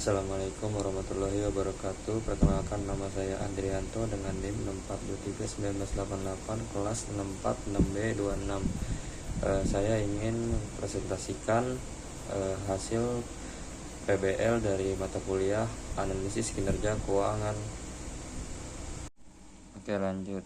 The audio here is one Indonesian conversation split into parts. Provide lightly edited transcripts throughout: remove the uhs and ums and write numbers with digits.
Assalamualaikum warahmatullahi wabarakatuh. Perkenalkan, nama saya Andrianto dengan NIM 64231988 kelas 646B26. Saya ingin presentasikan hasil PBL dari mata kuliah Analisis Kinerja Keuangan. Oke, lanjut.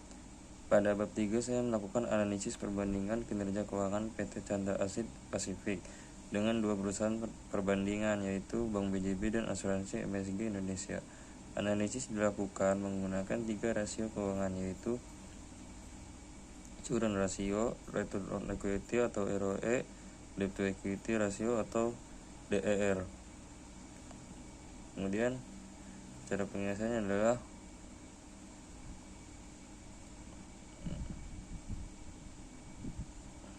Pada bab 3 saya melakukan analisis perbandingan kinerja keuangan PT Chandra Asri Pasifik dengan dua perusahaan perbandingan, yaitu Bank BJB dan Asuransi MSG Indonesia. Analisis dilakukan menggunakan 3 rasio keuangan, yaitu current ratio, return on equity atau ROE, debt to equity ratio atau DER. Kemudian cara penyelesaiannya adalah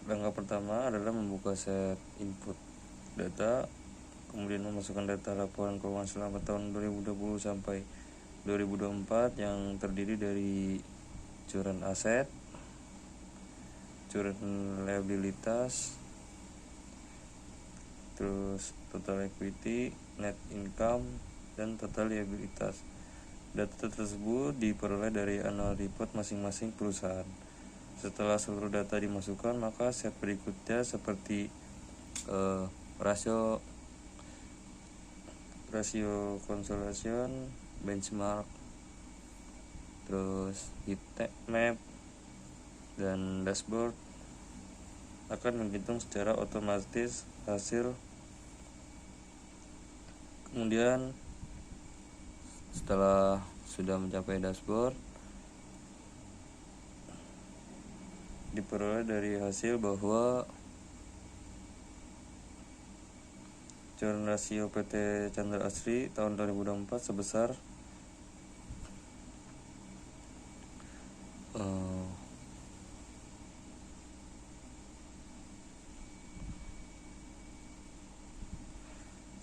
langkah pertama adalah membuka set input data, kemudian memasukkan data laporan keuangan selama tahun 2020 sampai 2024 yang terdiri dari current aset, current liabilitas, terus total equity, net income, dan total liabilitas. Data tersebut diperoleh dari annual report masing-masing perusahaan. Setelah seluruh data dimasukkan, maka set berikutnya seperti rasio consolidation, benchmark, terus heat map, dan dashboard akan menghitung secara otomatis hasil. Kemudian setelah sudah mencapai dashboard, diperoleh dari hasil bahwa current rasio PT Chandra Asri tahun 2024 sebesar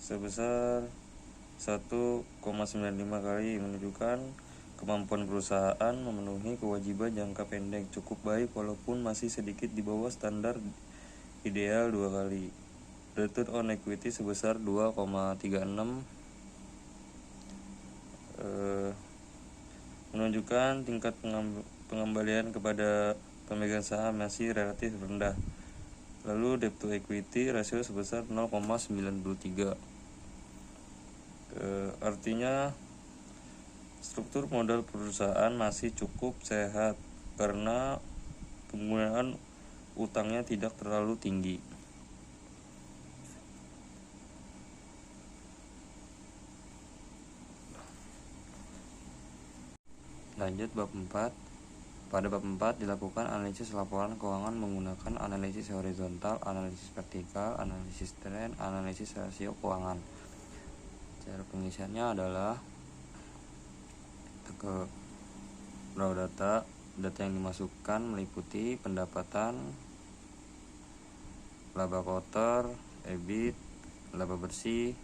sebesar 1,95 kali, menunjukkan kemampuan perusahaan memenuhi kewajiban jangka pendek cukup baik walaupun masih sedikit di bawah standar ideal 2 kali. Return on equity sebesar 2,36, menunjukkan tingkat pengembalian kepada pemegang saham masih relatif rendah. Lalu debt to equity rasio sebesar 0,93. Artinya struktur modal perusahaan masih cukup sehat karena penggunaan utangnya tidak terlalu tinggi. Lanjut bab 4. Pada bab 4 dilakukan analisis laporan keuangan menggunakan analisis horizontal, analisis vertikal, analisis tren, analisis rasio keuangan. Cara pengisiannya adalah ke raw data. Data yang dimasukkan meliputi pendapatan, laba kotor, EBIT, laba bersih,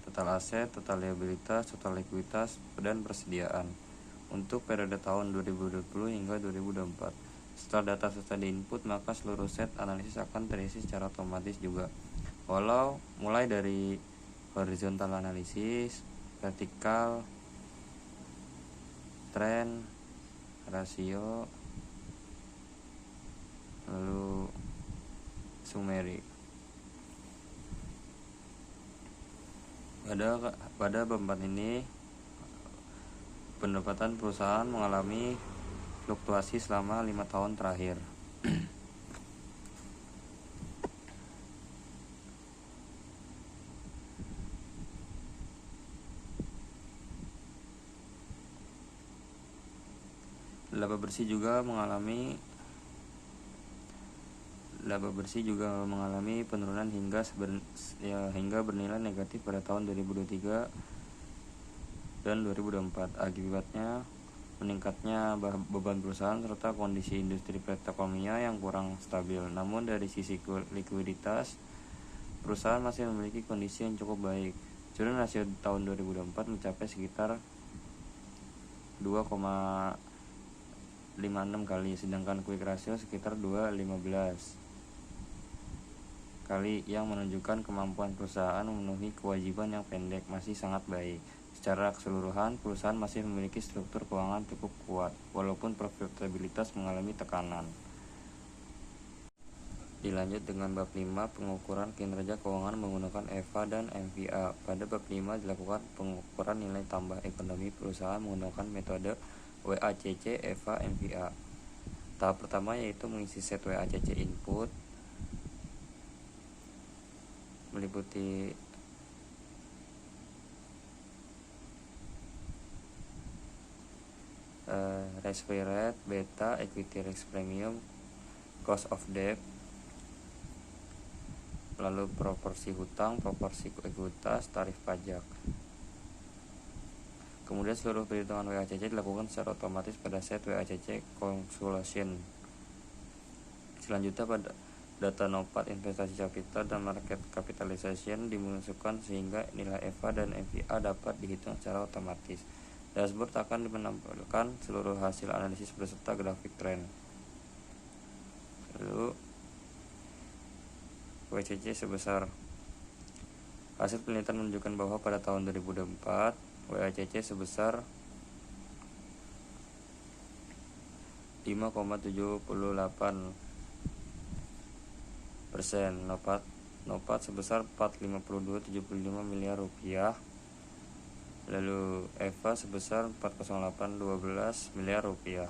total aset, total liabilitas, total likuiditas, dan persediaan untuk periode tahun 2020 hingga 2024. Setelah data selesai diinput, maka seluruh set analisis akan terisi secara otomatis juga. Mulai dari horizontal analisis, vertikal, tren, rasio, lalu summary. Pada bab 4 ini pendapatan perusahaan mengalami fluktuasi selama 5 tahun terakhir. Laba bersih juga mengalami penurunan hingga bernilai negatif pada tahun 2023 dan 2024. Akibatnya meningkatnya beban perusahaan serta kondisi industri petrokimia yang kurang stabil. Namun dari sisi likuiditas, perusahaan masih memiliki kondisi yang cukup baik. Current rasio tahun 2024 mencapai sekitar 2,56 kali, sedangkan quick ratio sekitar 2,15 sekali yang menunjukkan kemampuan perusahaan memenuhi kewajiban yang pendek masih sangat baik. Secara keseluruhan, perusahaan masih memiliki struktur keuangan cukup kuat, walaupun profitabilitas mengalami tekanan. Dilanjut dengan bab 5, pengukuran kinerja keuangan menggunakan EVA dan MVA. Pada bab 5 dilakukan pengukuran nilai tambah ekonomi perusahaan menggunakan metode WACC, EVA, MVA. Tahap pertama yaitu mengisi set WACC input, meliputi risk-free rate, beta, equity risk premium, cost of debt, lalu proporsi hutang, proporsi ekuitas, tarif pajak. Kemudian seluruh perhitungan WACC dilakukan secara otomatis pada set WACC calculation. Selanjutnya pada data NOPAT investasi capital dan market capitalization dimasukkan sehingga nilai EVA dan MVA dapat dihitung secara otomatis. Dashboard akan menampilkan seluruh hasil analisis beserta grafik tren. Lalu WACC sebesar. Hasil penelitian menunjukkan bahwa pada tahun 2004 WACC sebesar 5,78%, NOPAT sebesar 452,75 miliar rupiah, lalu EVA sebesar 408,12 miliar rupiah,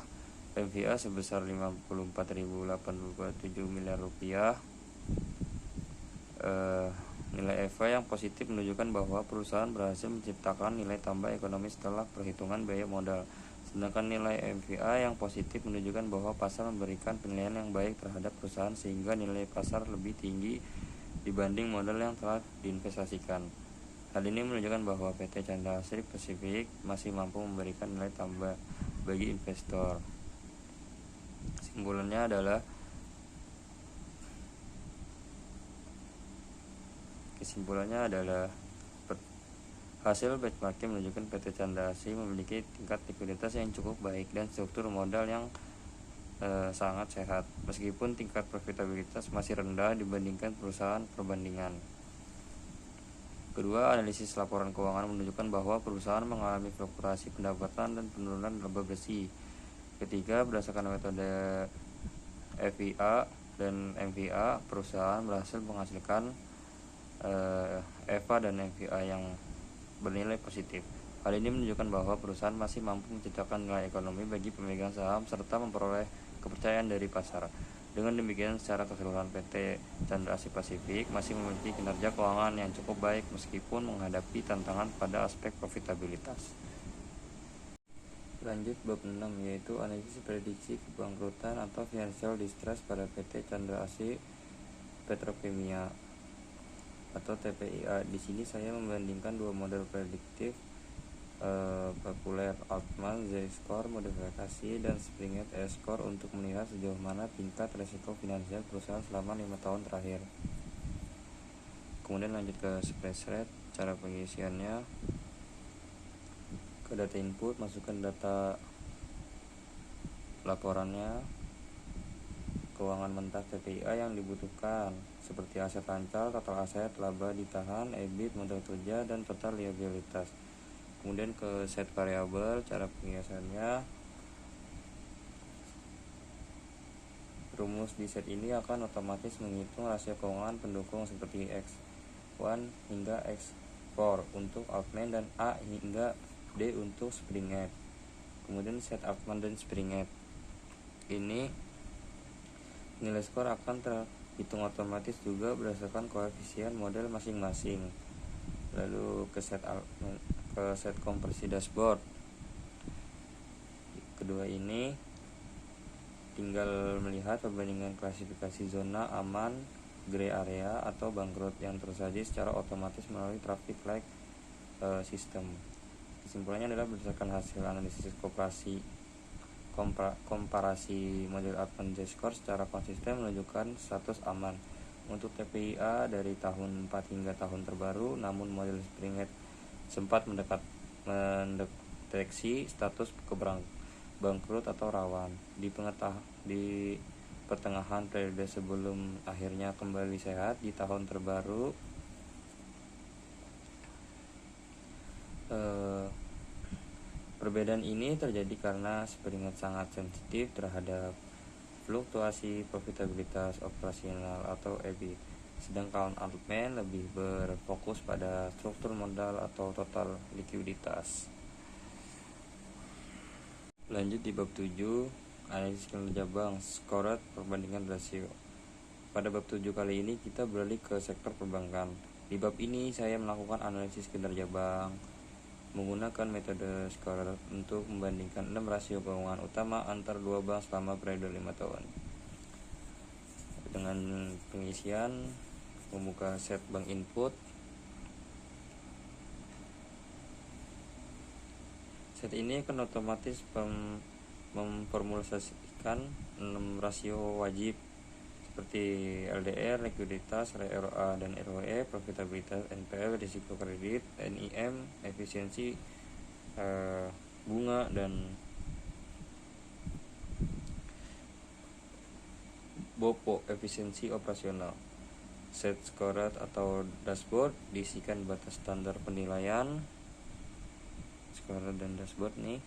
MVA sebesar 54.827 miliar rupiah. Nilai EVA yang positif menunjukkan bahwa perusahaan berhasil menciptakan nilai tambah ekonomi setelah perhitungan biaya modal. Sedangkan nilai MVA yang positif menunjukkan bahwa pasar memberikan penilaian yang baik terhadap perusahaan sehingga nilai pasar lebih tinggi dibanding modal yang telah diinvestasikan. Hal ini menunjukkan bahwa PT Chandra Asri Pacific masih mampu memberikan nilai tambah bagi investor. Kesimpulannya adalah hasil benchmarking menunjukkan PT Chandra Asri memiliki tingkat likuiditas yang cukup baik dan struktur modal yang sangat sehat, meskipun tingkat profitabilitas masih rendah dibandingkan perusahaan perbandingan. Kedua, analisis laporan keuangan menunjukkan bahwa perusahaan mengalami fluktuasi pendapatan dan penurunan laba bersih. Ketiga, berdasarkan metode EVA dan MVA, perusahaan berhasil menghasilkan EVA dan MVA yang bernilai positif. Hal ini menunjukkan bahwa perusahaan masih mampu menciptakan nilai ekonomi bagi pemegang saham serta memperoleh kepercayaan dari pasar. Dengan demikian, secara keseluruhan PT Chandra Asri Pacific masih memiliki kinerja keuangan yang cukup baik meskipun menghadapi tantangan pada aspek profitabilitas. Lanjut bab 6, yaitu analisis prediksi kebangkrutan atau financial distress pada PT Chandra Asri Petrokimia atau TPIA. Di sini saya membandingkan dua model prediktif populer, Altman Z-score modifikasi dan Springett S-score untuk melihat sejauh mana tingkat resiko finansial perusahaan selama 5 tahun terakhir. Kemudian lanjut ke spreadsheet. Cara pengisiannya: ke data input, masukkan data laporannya, keuangan mentah TPIA yang dibutuhkan seperti aset lancar, total aset, laba ditahan, EBIT, modal kerja, dan total liabilitas. Kemudian ke set variabel. Cara pengisiannya: rumus di set ini akan otomatis menghitung rasio keuangan pendukung seperti X1 hingga X4 untuk Altman dan A hingga D untuk Springett. Kemudian set Altman dan Springett ini nilai skor akan terhitung otomatis juga berdasarkan koefisien model masing-masing. Lalu ke set konversi dashboard. Kedua ini tinggal melihat perbandingan klasifikasi zona aman, gray area, atau bangkrut yang tersaji secara otomatis melalui traffic light system. Kesimpulannya adalah berdasarkan hasil analisis komparasi model Altman Z-score secara konsisten menunjukkan status aman untuk TPIA dari tahun 4 hingga tahun terbaru, namun model Springett sempat mendeteksi status bangkrut atau rawan. pertengahan periode sebelum akhirnya kembali sehat di tahun terbaru. Perbedaan ini terjadi karena Springer sangat sensitif terhadap fluktuasi profitabilitas operasional atau EBIT, sedangkan Altman lebih berfokus pada struktur modal atau total likuiditas. Lanjut di bab 7, analisis kinerja bank, scored perbandingan rasio. Pada bab 7 kali ini kita beralih ke sektor perbankan. Di bab ini saya melakukan analisis kinerja bank menggunakan metode scored untuk membandingkan 6 rasio keuangan utama antar dua bank selama periode 5 tahun. Dengan pengisian membuka set bank input. Set ini akan otomatis memformulasikan 6 rasio wajib seperti LDR, likuiditas, ROA dan ROE, profitabilitas, NPL, risiko kredit, NIM, efisiensi bunga, dan BOPO, efisiensi operasional. Set scored atau dashboard diisikan batas standar penilaian. Scored dan dashboard nih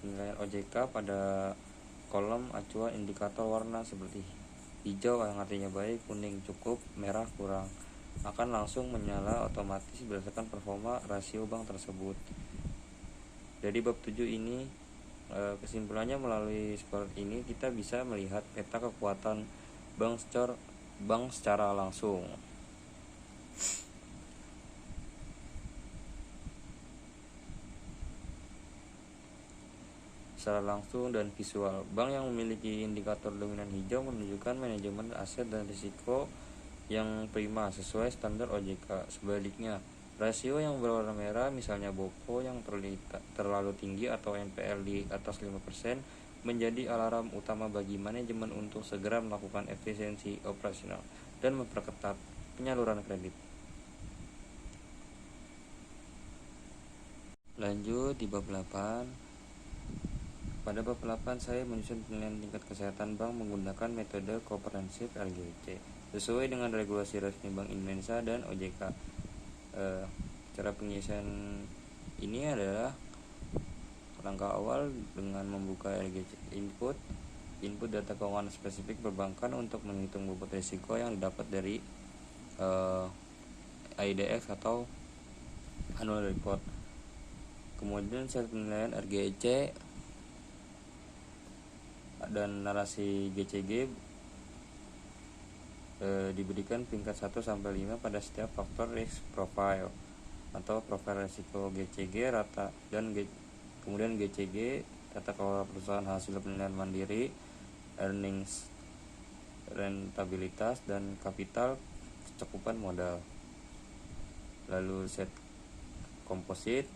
penilaian OJK pada kolom acuan indikator warna seperti hijau yang artinya baik, kuning cukup, merah kurang akan langsung menyala otomatis berdasarkan performa rasio bank tersebut. Jadi bab 7 ini kesimpulannya, melalui scorecard ini kita bisa melihat peta kekuatan bank secara langsung. Secara langsung dan visual. Bank yang memiliki indikator dominan hijau menunjukkan manajemen aset dan risiko yang prima sesuai standar OJK. Sebaliknya, rasio yang berwarna merah, misalnya BOPO yang terlalu tinggi atau NPL di atas 5%, menjadi alarm utama bagi manajemen untuk segera melakukan efisiensi operasional dan memperketat penyaluran kredit. Lanjut di bab 8. Pada bab 8 saya menyusun penilaian tingkat kesehatan bank menggunakan metode komprehensif LGC sesuai dengan regulasi resmi Bank Indonesia dan OJK. Cara pengisian ini adalah langkah awal dengan membuka LGC input data keuangan spesifik perbankan untuk menghitung bobot risiko yang didapat dari IDX atau annual report. Kemudian set penilaian RGC dan narasi GCG diberikan peringkat 1 sampai 5 pada setiap faktor risk profile atau profil risiko GCG rata, dan kemudian GCG tata kelola perusahaan hasil penilaian mandiri, earnings, rentabilitas, dan kapital cakupan modal. Lalu set komposit,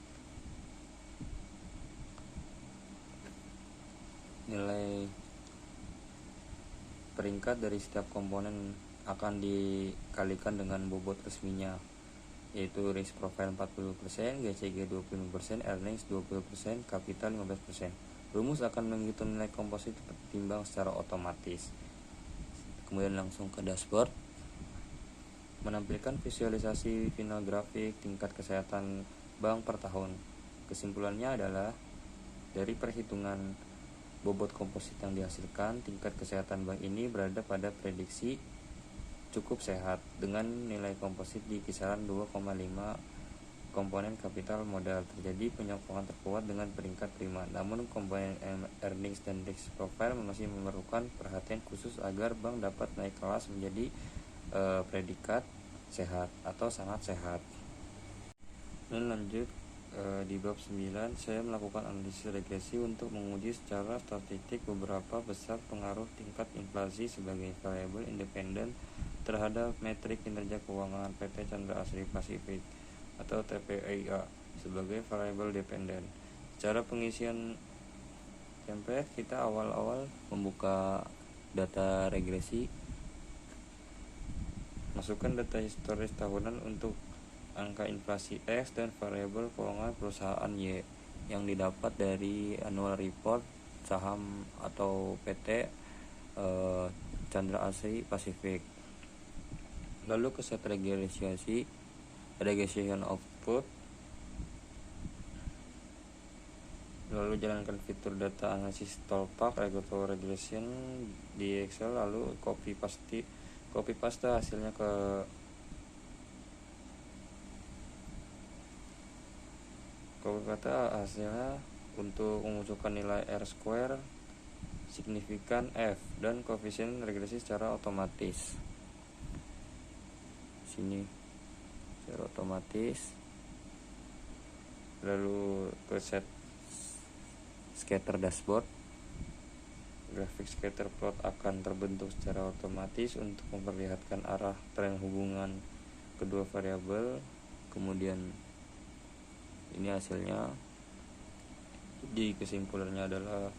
nilai peringkat dari setiap komponen akan dikalikan dengan bobot resminya, yaitu risk profile 40%, GCG 25%, earnings 20%, kapital 15%. Rumus akan menghitung nilai komposit timbang secara otomatis. Kemudian langsung ke dashboard, menampilkan visualisasi final grafik tingkat kesehatan bank per tahun. Kesimpulannya adalah dari perhitungan bobot komposit yang dihasilkan, tingkat kesehatan bank ini berada pada prediksi cukup sehat dengan nilai komposit di kisaran 2,5 komponen kapital modal. Terjadi penyokkongan terkuat dengan peringkat prima, namun komponen earnings dan risk profile masih memerlukan perhatian khusus agar bank dapat naik kelas menjadi predikat sehat atau sangat sehat. Dan lanjut di bab 9 saya melakukan analisis regresi untuk menguji secara statistik beberapa besar pengaruh tingkat inflasi sebagai variabel independen terhadap metrik kinerja keuangan PT Chandra Asri Pasifik atau TPIA sebagai variabel dependen. Cara pengisian template, kita awal-awal membuka data regresi, masukkan data historis tahunan untuk angka inflasi X dan variabel keuangan perusahaan Y. yang didapat dari annual report saham atau PT Chandra Asri Pacific. Lalu ke set regression output. Lalu jalankan fitur data analisis Tolpak regression di Excel, lalu copy paste hasilnya ke untuk memunculkan nilai R-square, signifikan F, dan koefisien regresi secara otomatis. Sini secara otomatis. Lalu ke set scatter dashboard. Grafik scatter plot akan terbentuk secara otomatis untuk memperlihatkan arah tren hubungan kedua variabel. Kemudian ini hasilnya. Jadi kesimpulannya adalah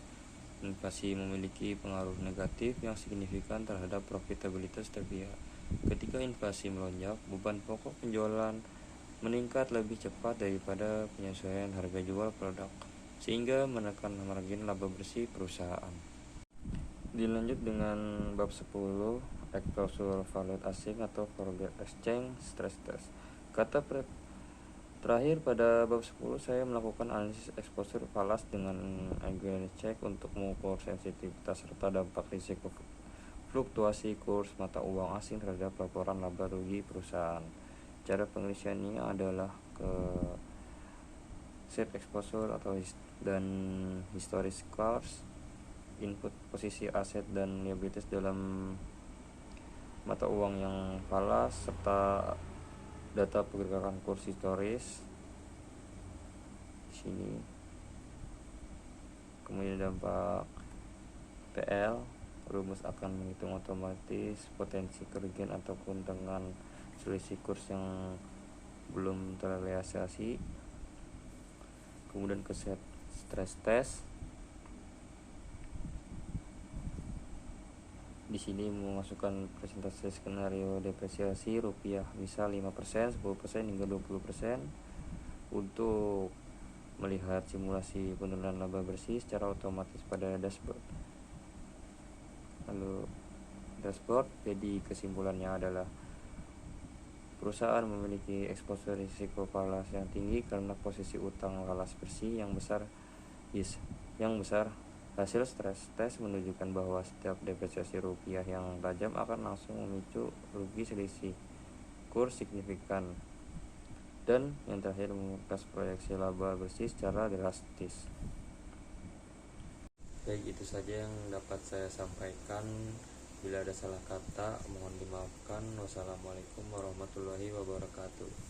inflasi memiliki pengaruh negatif yang signifikan terhadap profitabilitas setiap pihak. Ketika inflasi melonjak, beban pokok penjualan meningkat lebih cepat daripada penyesuaian harga jual produk, sehingga menekan margin laba bersih perusahaan. Dilanjut dengan bab 10, exposure valuta asing atau foreign exchange stress test. Terakhir pada bab 10 saya melakukan analisis exposure falas dengan against check untuk mengukur sensitivitas serta dampak risiko fluktuasi kurs mata uang asing terhadap laporan laba rugi perusahaan. Cara pengisiannya adalah ke set exposure dan historic scores, input posisi aset dan liabilities dalam mata uang yang falas, serta data pergerakan kurs historis sini. Kemudian dampak PL, rumus akan menghitung otomatis potensi kerugian ataupun dengan selisih kurs yang belum terrealisasi. Kemudian ke set stress test. Di sini memasukkan presentasi skenario depresiasi rupiah misal 5%, 10% hingga 20% untuk melihat simulasi penurunan laba bersih secara otomatis pada dashboard. Lalu dashboard, jadi kesimpulannya adalah perusahaan memiliki eksposur risiko falas yang tinggi karena posisi utang falas bersih yang besar. Hasil stress test menunjukkan bahwa setiap depresiasi rupiah yang tajam akan langsung memicu rugi selisih kurs signifikan. Dan yang terakhir, memangkas proyeksi laba bersih secara drastis. Baik, itu saja yang dapat saya sampaikan. Bila ada salah kata, mohon dimaafkan. Wassalamualaikum warahmatullahi wabarakatuh.